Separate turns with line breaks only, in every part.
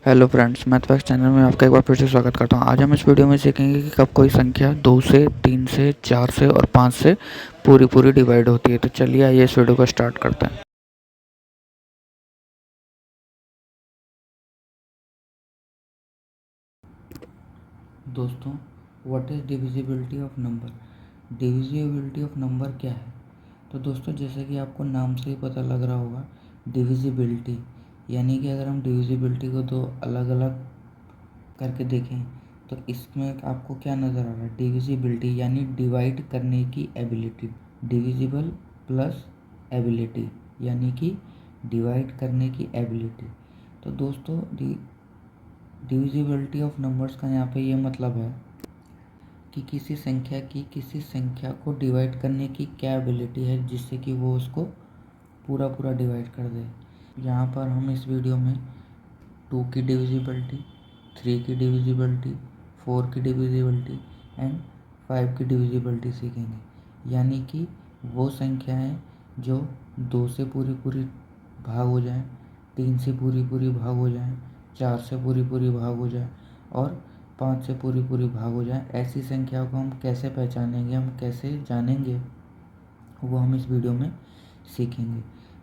Hello friends, मैथफैक्स channel में आपका एक बार फिर से स्वागत करता हूं। आज हम इस वीडियो में सीखेंगे कि कब कोई संख्या 2 से 3 से 4 से और 5 से पूरी डिवाइड होती है। तो चलिए आइए इस वीडियो को स्टार्ट करते हैं। दोस्तों, what is divisibility of number. Divisibility of number क्या है? तो दोस्तों, जैसे कि आपको नाम से ही पता लग रहा होगा, डिविजिबिलिटी यानी कि अगर हम डिविजिबिलिटी को दो अलग अलग करके देखें तो इसमें आपको क्या नज़र आ रहा है? डिविजिबिलिटी यानी डिवाइड करने की एबिलिटी। डिविजिबल प्लस एबिलिटी यानी कि डिवाइड करने की एबिलिटी। तो दोस्तों, डिविजिबिलिटी ऑफ नंबर्स का यहाँ पे ये मतलब है कि किसी संख्या को डिवाइड करने की क्या एबिलिटी है जिससे कि वो उसको पूरा डिवाइड कर दे। यहाँ पर हम इस वीडियो में 2 की डिविजिबिलिटी, 3 की डिविजिबिलिटी, 4 की डिविजिबिलिटी एंड 5 की डिविजिबिलिटी सीखेंगे। यानी कि वो संख्याएं जो 2 से पूरी भाग हो जाएं, 3 से पूरी भाग हो जाएं, 4 से पूरी भाग हो जाए और 5 से पूरी भाग हो जाए। ऐसी संख्याओं को हम कैसे पहचानेंगे, हम कैसे जानेंगे, वो हम इस वीडियो में सीखेंगे।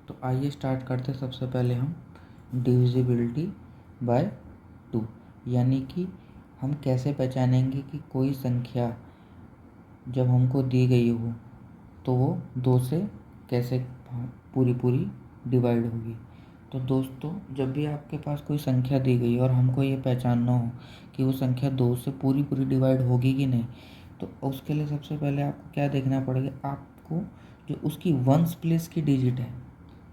तो आइए स्टार्ट करते हैं। सबसे पहले हम डिविजिबिलिटी बाय 2 यानी कि हम कैसे पहचानेंगे कि कोई संख्या जब हमको दी गई हो तो वो 2 से कैसे पूरी डिवाइड होगी। तो दोस्तों, जब भी आपके पास कोई संख्या दी गई और हमको ये पहचानना हो कि वो संख्या 2 से पूरी डिवाइड होगी कि नहीं, तो उसके लिए सबसे पहले आपको क्या देखना पड़ेगा? आपको जो उसकी वंस प्लेस की डिजिट है,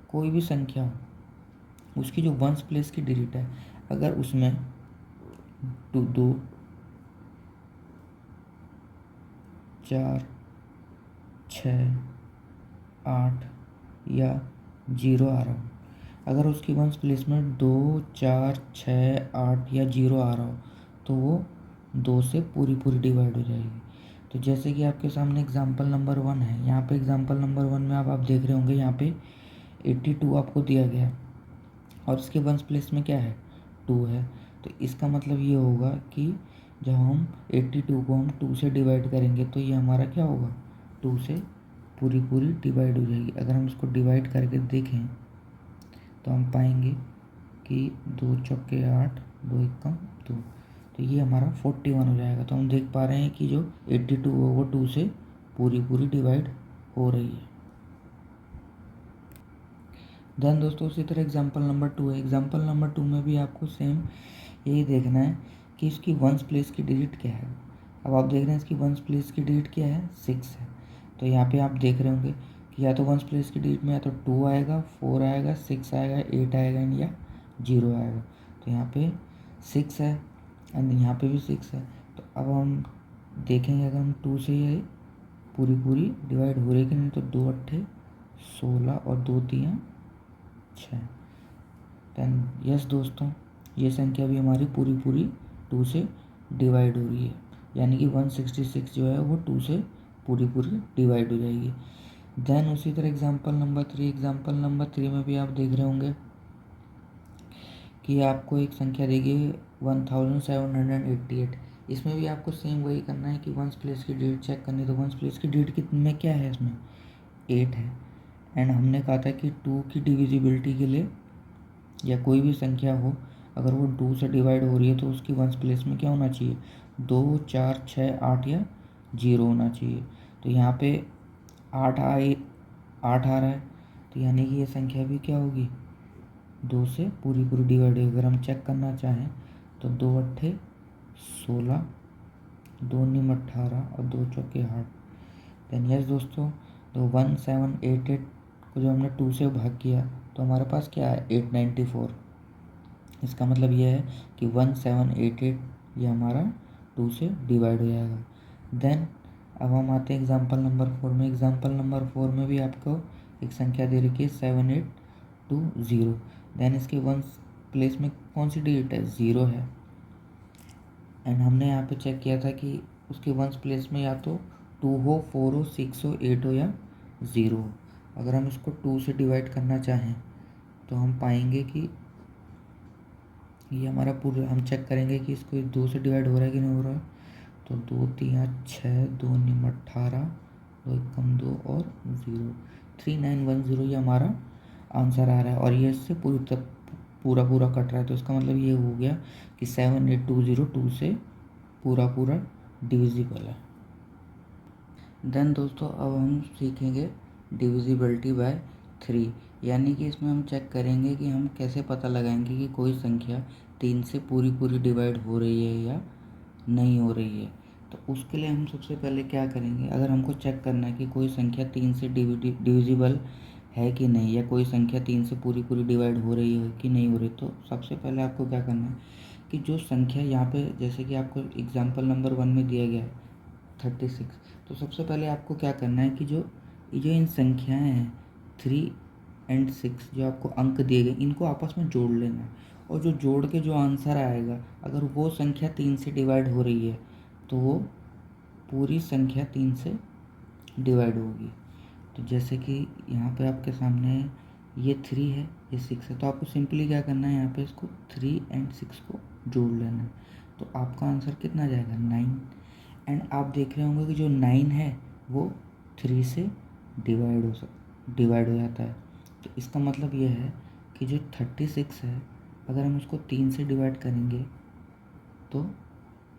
कोई भी संख्या हो उसकी जो वंस प्लेस की डिजिट है, अगर उसमें 2, 4, 6, 8 या 0 आ रहा हो, अगर उसकी वंस प्लेस में 2, 4, 6, 8 या 0 आ रहा हो तो वो 2 से पूरी डिवाइड हो जाएगी। तो जैसे कि आपके सामने एग्जाम्पल नंबर 1 है। यहाँ पे एग्जाम्पल नंबर 1 में आप देख रहे होंगे, यहाँ पे 82 आपको दिया गया है और इसके वंस प्लेस में क्या है? 2 है। तो इसका मतलब ये होगा कि जब हम 82 को हम 2 से डिवाइड करेंगे तो ये हमारा क्या होगा? 2 से पूरी डिवाइड हो जाएगी। अगर हम इसको डिवाइड करके देखें तो हम पाएंगे कि 2 चौके 8, 2 एकम 2, तो ये हमारा 41 हो जाएगा। तो हम देख पा रहे हैं कि जो 82 है वो 2 से पूरी डिवाइड हो रही है। देन दोस्तों, उसी तरह एग्जाम्पल नंबर 2 है। एग्जाम्पल नंबर 2 में भी आपको सेम यही देखना है कि इसकी वंस प्लेस की डिजिट क्या है। अब आप देख रहे हैं इसकी वंस प्लेस की डिजिट क्या है? 6 है। तो यहाँ पे आप देख रहे होंगे कि या तो वंस प्लेस की डिजिट में या तो 2 आएगा, 4 आएगा, 6 आएगा, 8 आएगा या 0 आएगा। तो यहाँ पे 6 है एंड यहाँ पे भी 6 है। तो अब हम देखेंगे अगर हम 2 से ये पूरी डिवाइड हो रही कि नहीं, तो 2 अट्ठे 16 और 2 तियाँ 6। देन यस दोस्तों, ये संख्या भी हमारी पूरी 2 से डिवाइड हो रही है। यानी कि 166 जो है वो 2 से पूरी डिवाइड हो जाएगी। देन उसी तरह एग्जाम्पल नंबर 3। एग्जाम्पल नंबर 3 में भी आप देख रहे होंगे कि आपको एक संख्या देगी 1788। इसमें भी आपको सेम वही करना है कि वंस प्लेस की डिजिट चेक करनी है। तो वंस प्लेस की डिजिट में क्या है? इसमें 8 है। एंड हमने कहा था कि 2 की डिविजिबिलिटी के लिए या कोई भी संख्या हो, अगर वो 2 से डिवाइड हो रही है तो उसकी वंस प्लेस में क्या होना चाहिए? 2, 4, 6, 8 या 0 होना चाहिए। तो यहाँ पे 8 आ रहा है, तो यानी कि ये संख्या भी क्या होगी? 2 से पूरी डिवाइड होगी। अगर हम चेक करना चाहें तो 2 अट्ठे 16, 2 नीम 18 और 2 चौके 8। देन यस दोस्तों, तो 1788 को जो हमने 2 से भाग किया तो हमारे पास क्या है? 894। इसका मतलब ये है कि 1788 ये हमारा 2 से डिवाइड हो जाएगा। देन अब हम आते हैं एग्जाम्पल नंबर 4 में। एग्जाम्पल नंबर 4 में भी आपको एक संख्या दे रखी है 7820। देन इसके वंस प्लेस में कौन सी डिजिट है? 0 है। एंड हमने यहाँ पे चेक किया था कि उसके वंस प्लेस में या तो 2 हो, 4 हो, 6 हो, 8 हो या 0 हो। अगर हम इसको 2 से डिवाइड करना चाहें तो हम पाएंगे कि ये हमारा पूरा, हम चेक करेंगे कि इसको 2 से डिवाइड हो रहा है कि नहीं हो रहा है। तो 2 3 6, 2 9 18, 2 1 2 और 0, 3910 ये हमारा आंसर आ रहा है। और ये इससे पूरा पूरा कट रहा है, तो इसका मतलब ये हो गया कि 78202 से पूरा पूरा डिविजिबल है। देन दोस्तों अब हम सीखेंगे डिविजिबिलिटी बाय 3, यानी कि इसमें हम चेक करेंगे कि हम कैसे पता लगाएंगे कि कोई संख्या 3 से पूरी पूरी डिवाइड हो रही है या नहीं हो रही है। तो उसके लिए हम सबसे पहले क्या करेंगे, अगर हमको चेक करना है कि कोई संख्या 3 से डिविजिबल है कि नहीं, या कोई संख्या 3 से पूरी पूरी डिवाइड हो रही है कि नहीं हो रही, तो सबसे पहले आपको क्या करना है कि जो संख्या यहाँ पे, जैसे कि आपको एग्जाम्पल नंबर 1 में दिया गया है 36, तो सबसे पहले आपको क्या करना है कि जो इन संख्याएं हैं 3 और 6, जो आपको अंक दिए गए, इनको आपस में जोड़ लेना है। और जो जोड़ के जो आंसर आएगा, अगर वो संख्या 3 से डिवाइड हो रही है तो वो पूरी संख्या 3 से डिवाइड होगी। तो जैसे कि यहाँ पे आपके सामने ये 3 है, ये 6 है, तो आपको सिंपली क्या करना है, यहाँ पे इसको 3 और 6 को जोड़ लेना है। तो आपका आंसर कितना जाएगा, 9। एंड आप देख रहे होंगे कि जो 9 है वो 3 से डिवाइड हो जाता है। तो इसका मतलब ये है कि जो 36 है, अगर हम उसको 3 से डिवाइड करेंगे तो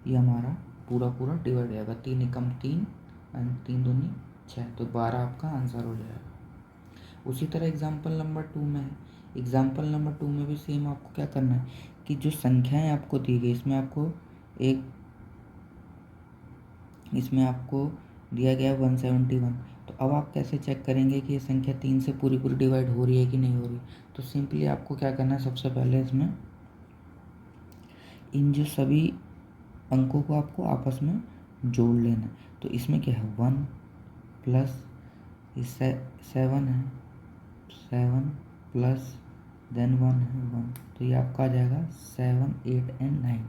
ये हमारा पूरा पूरा डिवाइड हो जाएगा। 3 एकम 3 और 3 दूनी 6, तो 12 आपका आंसर हो जाएगा। उसी तरह एग्जाम्पल नंबर 2 में है। एग्जाम्पल नंबर 2 में भी सेम आपको क्या करना है कि जो संख्याएं आपको दी गई, इसमें आपको दिया गया 171। तो अब आप कैसे चेक करेंगे कि ये संख्या 3 से पूरी पूरी डिवाइड हो रही है कि नहीं हो रही। तो सिंपली आपको क्या करना है, सबसे पहले इसमें इन जो सभी अंकों को आपको आपस में जोड़ लेना है। तो इसमें क्या है, 1 प्लस 7 है, 7 प्लस देन 1 है 1, तो ये आपका आ जाएगा 7 8 और 9।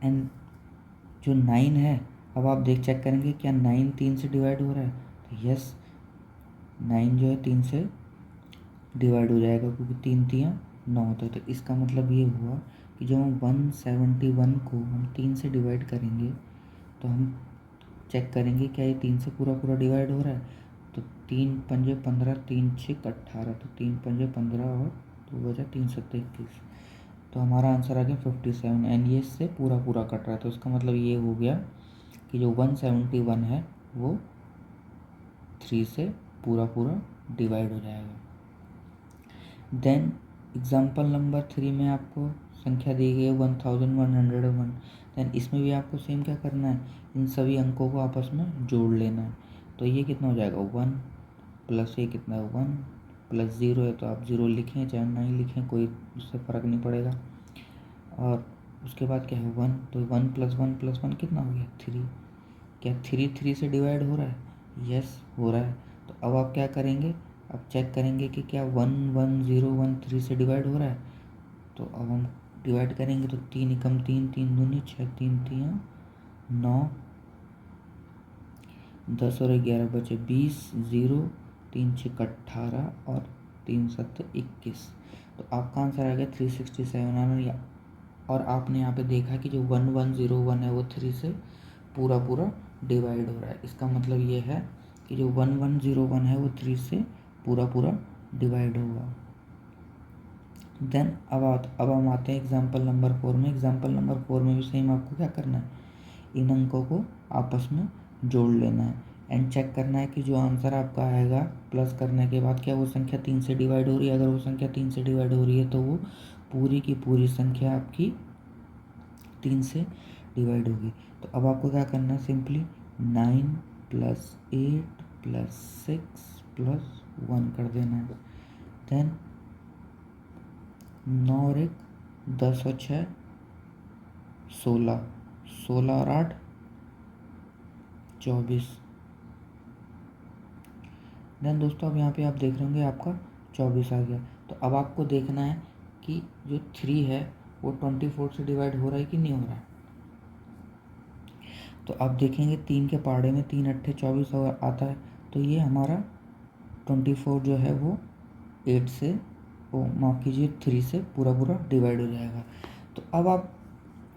एंड जो 9 है, अब आप चेक करेंगे क्या 9 3 से डिवाइड हो रहा है। तो यस, 9 जो है 3 से डिवाइड हो जाएगा, क्योंकि 3 3 9 होता है। तो इसका मतलब ये हुआ कि जब हम 171 को हम 3 से डिवाइड करेंगे तो हम चेक करेंगे क्या ये 3 से पूरा पूरा डिवाइड हो रहा है। तो 3 पंजे 15, 3 6 18, तो 3 पंजे 15 और 2 बजा 3 7 21, तो हमारा आंसर आ गया 57। एंड ये इससे पूरा पूरा कट रहा है, तो इसका मतलब ये हो गया कि जो 171 है वो 3 से पूरा पूरा डिवाइड हो जाएगा। देन एग्जाम्पल नंबर 3 में आपको संख्या दी गई है 1101। देन इसमें भी आपको सेम क्या करना है, इन सभी अंकों को आपस में जोड़ लेना है। तो ये कितना हो जाएगा, 1 प्लस ये कितना है 1 प्लस 0 है, तो आप 0 लिखें चाहे नहीं लिखें, कोई उससे फ़र्क नहीं पड़ेगा। और उसके बाद क्या है 1, तो 1 प्लस 1 कितना हो गया 3। क्या 3 से डिवाइड हो रहा है, यस हो रहा है। तो अब आप क्या करेंगे, अब चेक करेंगे कि क्या 11013 से डिवाइड हो रहा है। तो अब हम डिवाइड करेंगे, तो 3 एकम 3, 3 दूनी 6, 3 3 9, 10 और 11 बचे 20, 0 3 6 18 और 3 7 21। तो आपका आंसर आ गया 367। और आपने यहाँ पे देखा कि जो 1101 है वो 3 से पूरा पूरा डिवाइड हो रहा है। इसका मतलब ये है कि जो 1101 है वो 3 से पूरा पूरा डिवाइड होगा। देन अब हम आते हैं एग्जाम्पल नंबर 4 में। एग्जाम्पल नंबर 4 में भी सेम आपको क्या करना है, इन अंकों को आपस में जोड़ लेना है एंड चेक करना है कि जो आंसर आपका आएगा प्लस करने के बाद क्या वो संख्या 3 से डिवाइड हो रही है। अगर वो संख्या 3 से डिवाइड हो रही है तो वो पूरी की पूरी संख्या आपकी 3 से डिवाइड होगी। तो अब आपको क्या करना है, सिंपली 9 प्लस 8 प्लस 6 प्लस 1 कर देना है। देन 9 और 1 10 और 6 16, 16 और 8 24। देन दोस्तों अब यहाँ पे आप देख रहे होंगे आपका 24 आ गया। तो अब आपको देखना है कि जो 3 है वो 24 से डिवाइड हो रहा है कि नहीं हो रहा है। तो आप देखेंगे 3 के पहाड़े में 3 अट्ठे 24 आता है, तो ये हमारा 24 जो है वो 8 से वो माफ़ कीजिए 3 से पूरा पूरा डिवाइड हो जाएगा। तो अब आप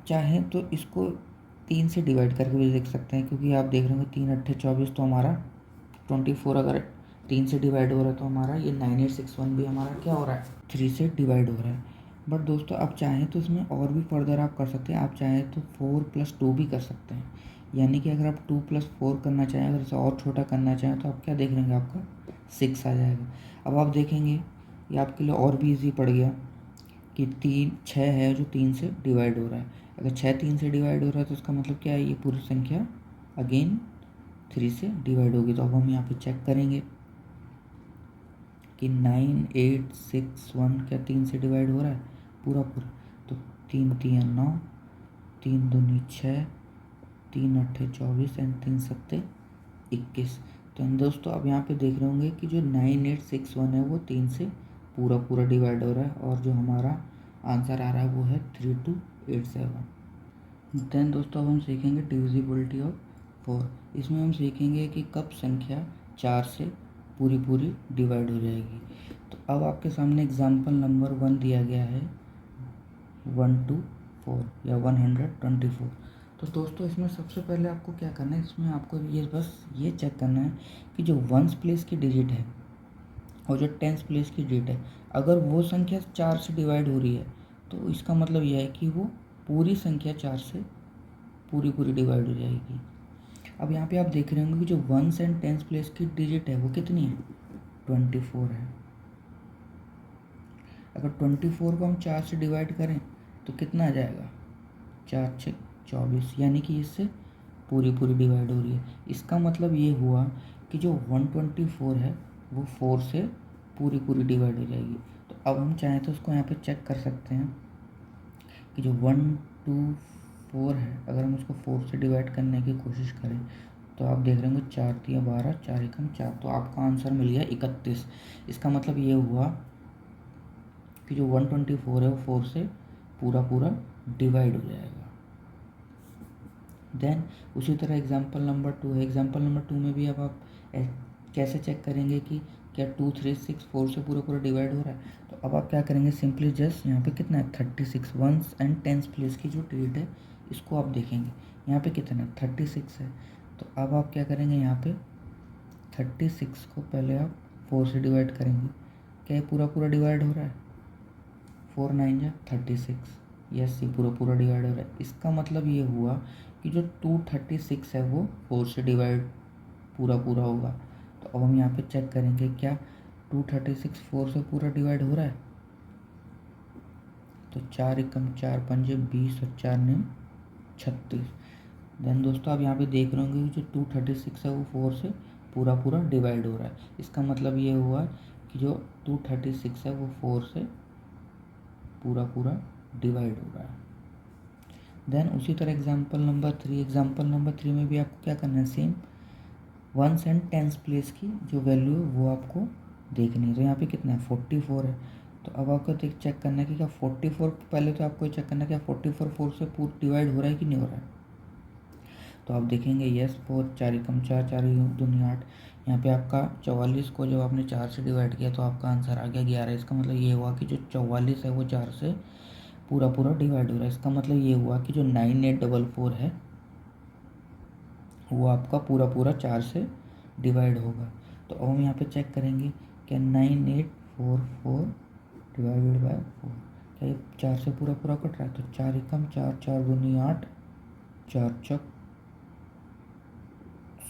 चाहें तो इसको 3 से डिवाइड करके भी देख सकते हैं, क्योंकि आप देख रहे होंगे 3 अट्ठे 24, तो हमारा 24 अगर 3 से डिवाइड हो रहा है तो हमारा ये 9861 भी हमारा क्या हो रहा है, 3 से डिवाइड हो रहा है। बट दोस्तों आप चाहें तो इसमें और भी फर्दर आप कर सकते हैं। आप चाहें तो 4+2 भी कर सकते हैं, यानी कि अगर आप 2+4 करना चाहें, अगर इसे और छोटा करना चाहें तो आप क्या देख लेंगे, आपका 6 आ जाएगा। अब आप देखेंगे ये आपके लिए और भी ईजी पड़ गया कि 6 है जो 3 से डिवाइड हो रहा है। अगर 6 3 से डिवाइड हो रहा है तो इसका मतलब क्या है, ये पूरी संख्या अगेन 3 से डिवाइड होगी। तो अब हम यहाँ पे चेक करेंगे कि 9861 क्या 3 से डिवाइड हो रहा है पूरा पूरा। तो 3 3 9, 3 दूनी 6, 3 अट्ठे 24 एंड 3 सत्ते 21। तो दोस्तों अब यहाँ पे देख रहे होंगे कि जो 9861 है वो 3 से पूरा पूरा डिवाइड हो रहा है, और जो हमारा आंसर आ रहा है वो है 3287। देन दोस्तों अब हम सीखेंगे डिविजिबिलिटी ऑफ 4। इसमें हम सीखेंगे कि कब संख्या 4 से पूरी पूरी डिवाइड हो जाएगी। तो अब आपके सामने एग्जाम्पल नंबर 1 दिया गया है 124 या 124। तो दोस्तों इसमें सबसे पहले आपको क्या करना है, इसमें आपको ये बस ये चेक करना है कि जो वंस प्लेस की डिजिट है और जो टेंस प्लेस की डिजिट है, अगर वो संख्या 4 से डिवाइड हो रही है तो इसका मतलब यह है कि वो पूरी संख्या 4 से पूरी पूरी डिवाइड हो जाएगी। अब यहाँ पे आप देख रहे होंगे कि जो वंस एंड टेंस प्लेस की डिजिट है वो कितनी है, 24 है। अगर 24 को हम 4 से डिवाइड करें तो कितना आ जाएगा, 4 6 24, यानी कि इससे पूरी पूरी डिवाइड हो रही है। इसका मतलब ये हुआ कि जो 124 है वो 4 से पूरी पूरी डिवाइड हो जाएगी। तो अब हम चाहें तो उसको यहाँ पे चेक कर सकते हैं कि जो 124 है, अगर हम उसको 4 से डिवाइड करने की कोशिश करें तो आप देख रहे होंगे 4 3 12, 4 एकम 4, तो आपका आंसर मिल गया 31। इसका मतलब ये हुआ कि जो 124 है वो 4 से पूरा पूरा डिवाइड हो जाएगा। देन उसी तरह एग्जाम्पल नंबर 2 है। एग्जाम्पल नंबर 2 में भी अब आप कैसे चेक करेंगे कि क्या 2 3 6 4 से पूरा पूरा डिवाइड हो रहा है। तो अब आप क्या करेंगे, सिंपली जस्ट यहाँ पे कितना है 36 वंस एंड टेंस प्लेस की जो डिजिट है इसको आप देखेंगे, यहाँ पे कितना है 36 है। तो अब आप क्या करेंगे, यहाँ पे 36 को पहले आप 4 से डिवाइड करेंगे, क्या ये पूरा पूरा डिवाइड हो रहा है, 4 9 जा 36, यस ये पूरा पूरा डिवाइड हो रहा है। इसका मतलब ये हुआ कि जो 236 है वो 4 से डिवाइड पूरा पूरा होगा। तो अब हम यहाँ पे चेक करेंगे क्या 236 4 से पूरा डिवाइड हो रहा है। तो 4 एकम 4 पंजे 20 और 4 9 36। देन दोस्तों आप यहाँ पे देख रहे होंगे कि जो 236 है वो 4 से पूरा पूरा डिवाइड हो रहा है। इसका मतलब ये हुआ कि जो 236 है वो 4 से पूरा पूरा डिवाइड हो रहा है। देन उसी तरह एग्जाम्पल नंबर 3 में भी आपको क्या करना है, same ones and tens place की जो वैल्यू है वो आपको देखनी है। तो यहाँ पे कितना है 44 है। तो अब आपको चेक करना है कि क्या 44, पहले तो आपको चेक करना है क्या 44 4 से पूरा डिवाइड हो रहा है कि नहीं हो रहा है। तो आप देखेंगे यस 4 4 एकम 4 4 दूनी 8, यहाँ पे आपका 44 को जब आपने 4 से डिवाइड किया तो आपका आंसर आ गया 11। इसका मतलब ये हुआ कि जो 44 है वो 4 से पूरा पूरा डिवाइड हो रहा है। इसका मतलब ये हुआ कि जो 9844 है वो आपका पूरा पूरा 4 से डिवाइड होगा। तो अब हम यहाँ पे चेक करेंगे क्या 9844 डिवाइडेड बाय 4, क्या ये 4 से पूरा पूरा कट रहा है। तो 4 एकम 4 4 दूनी 8, 4 चक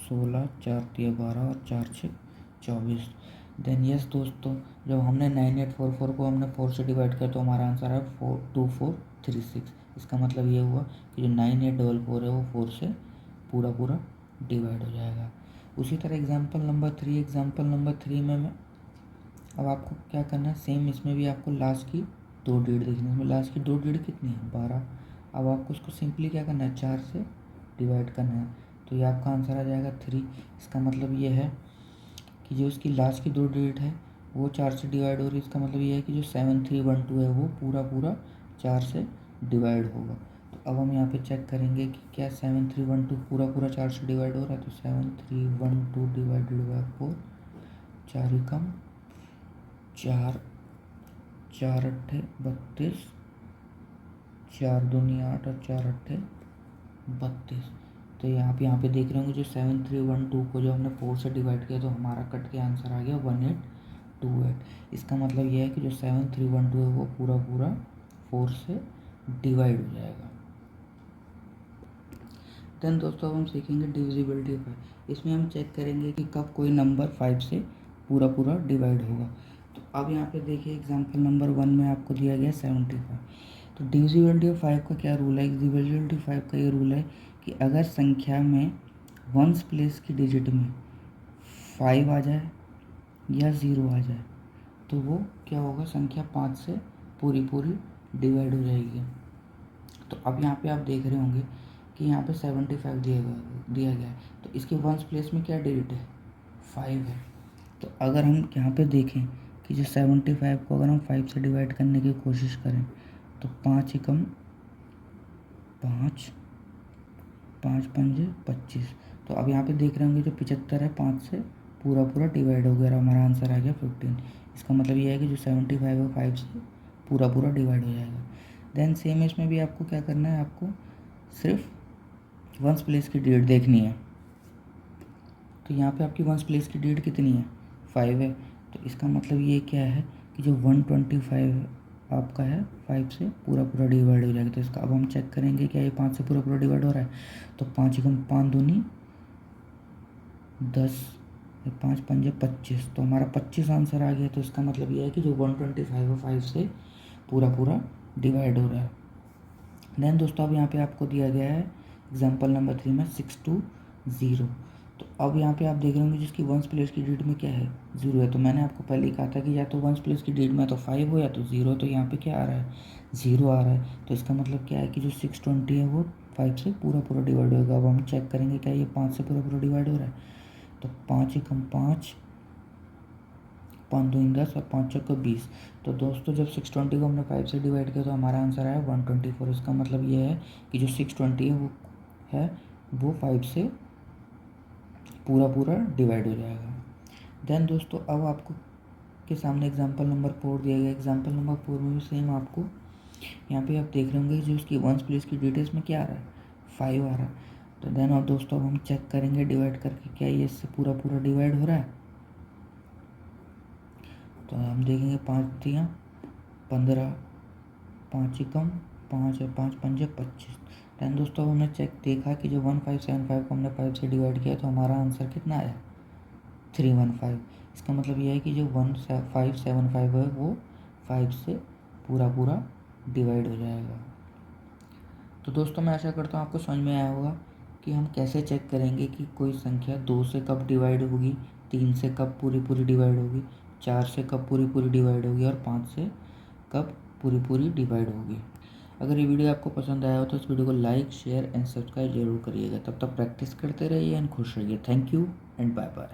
16, 4 3 12 और 4 6 24। देन यस दोस्तों जब हमने 9844 को हमने 4 से डिवाइड किया तो हमारा आंसर है 42436। इसका मतलब ये हुआ कि जो 9844 है वो 4 से पूरा पूरा डिवाइड हो जाएगा। उसी तरह एग्जाम्पल नंबर 3 में मैं अब आपको क्या करना है, सेम इसमें भी आपको लास्ट की 2 डिजिट देखनी है। इसमें लास्ट की 2 डिजिट कितनी है 12। अब आपको उसको सिंपली क्या करना है 4 से डिवाइड करना है, तो ये आपका आंसर आ जाएगा 3। इसका मतलब ये है कि जो इसकी लास्ट की 2 डिजिट है वो 4 से डिवाइड हो रही है। इसका मतलब ये है कि जो 7312 है वो पूरा पूरा 4 से डिवाइड होगा। तो अब हम यहाँ पे चेक करेंगे कि क्या 7312 पूरा पूरा 4 से डिवाइड हो रहा है। तो 7312 डिवाइडेड बाय 4, 4 एकम 4 4 अट्ठे 32, 4 दूनी 8 और 4 अट्ठे 32। तो यहाँ पे देख रहे होंगे जो 7312 को जो हमने 4 से डिवाइड किया तो हमारा कट के आंसर आ गया 1828। इसका मतलब यह है कि जो 7312 है वो पूरा पूरा 4 से डिवाइड हो जाएगा। देन दोस्तों अब हम सीखेंगे डिविजिबिलिटी ऑफ 5। इसमें हम चेक करेंगे कि कब कोई नंबर 5 से पूरा पूरा डिवाइड होगा। तो अब यहाँ पे देखिए एग्जांपल नंबर 1 में आपको दिया गया 75। तो डिविजिबिलिटी ऑफ 5 का क्या रूल है? डिविजिबिलिटी ऑफ 5 का ये रूल है कि अगर संख्या में वंस प्लेस की डिजिट में 5 आ जाए या 0 आ जाए तो वो क्या होगा, संख्या 5 से पूरी पूरी डिवाइड हो जाएगी। तो अब यहाँ पे आप देख रहे होंगे कि यहाँ पे 75 दिया गया है, तो इसके वंस प्लेस में क्या डिजिट है? 5 है। तो अगर हम यहाँ पे देखें कि जो 75 को अगर हम 5 से डिवाइड करने की कोशिश करें तो 5 एकम 5, 5 पंजे 25। तो अब यहाँ पे देख रहे होंगे जो 75 है 5 से पूरा पूरा डिवाइड हो गया और हमारा आंसर आ गया 15। इसका मतलब ये है कि जो 75 है 5 से पूरा पूरा डिवाइड हो जाएगा। देन सेम इसमें भी आपको क्या करना है, आपको सिर्फ वंस प्लेस की डिजिट देखनी है। तो यहाँ पे आपकी वंस प्लेस की डिजिट कितनी है? 5 है। तो इसका मतलब ये क्या है कि जो 125 आपका है 5 से पूरा पूरा डिवाइड हो जाएगा। तो इसका अब हम चेक करेंगे क्या ये 5 से पूरा पूरा डिवाइड हो रहा है। तो 5 एकम 5 दूनी 10, 5 पंजे 25। तो हमारा 25 आंसर आ गया। तो इसका मतलब ये है कि जो 125 है 5 से पूरा पूरा डिवाइड हो रहा है। देन दोस्तों अब यहाँ पे आपको दिया गया है एग्जाम्पल नंबर 3 में 620। तो अब यहाँ पे आप देख रहे होंगे जिसकी वंस प्लेस की डिजिट में क्या है? 0 है। तो मैंने आपको पहले ही कहा था कि या तो वंस प्लेस की डिजिट में तो 5 हो या तो 0। तो यहाँ पे क्या आ रहा है? 0 आ रहा है। तो इसका मतलब क्या है कि जो 620 है वो 5 से पूरा पूरा डिवाइड होगा। अब हम चेक करेंगे क्या ये 5 से पूरा पूरा डिवाइड हो रहा है। तो 5 एकम 5, 5 दूनी 10 और 5 चौके 20। तो दोस्तों जब 620 को हमने 5 से डिवाइड किया तो हमारा आंसर आया 124। इसका मतलब ये है कि जो 620 है वो 5 से पूरा पूरा डिवाइड हो जाएगा। देन दोस्तों अब आपको के सामने एग्जांपल नंबर 4 दिया गया। एग्जांपल नंबर 4 में भी सेम आपको यहाँ पे आप देख रहे होंगे जो उसकी वंस प्लेस की डिटेल्स में क्या आ रहा है? 5 आ रहा है। तो देन और दोस्तों अब हम चेक करेंगे डिवाइड करके क्या ये इससे पूरा पूरा डिवाइड हो रहा है। तो हम देखेंगे 5 दिया 15, 5 एकम 5 और 5 पंजे 25। देन दोस्तों हमने चेक देखा कि जो 1575 को हमने 5 से डिवाइड किया तो हमारा आंसर कितना आया? 315। इसका मतलब ये है कि जो 1575 है वो 5 से पूरा पूरा डिवाइड हो जाएगा। तो दोस्तों मैं आशा करता हूँ आपको समझ में आया होगा कि हम कैसे चेक करेंगे कि कोई संख्या 2 से कब डिवाइड होगी, 3 से कब पूरी पूरी डिवाइड होगी, 4 से कब पूरी पूरी डिवाइड होगी और 5 से कब पूरी पूरी डिवाइड होगी। अगर ये वीडियो आपको पसंद आया हो तो इस वीडियो को लाइक, शेयर एंड सब्सक्राइब जरूर करिएगा। तब तक प्रैक्टिस करते रहिए एंड खुश रहिए। Thank you and bye bye.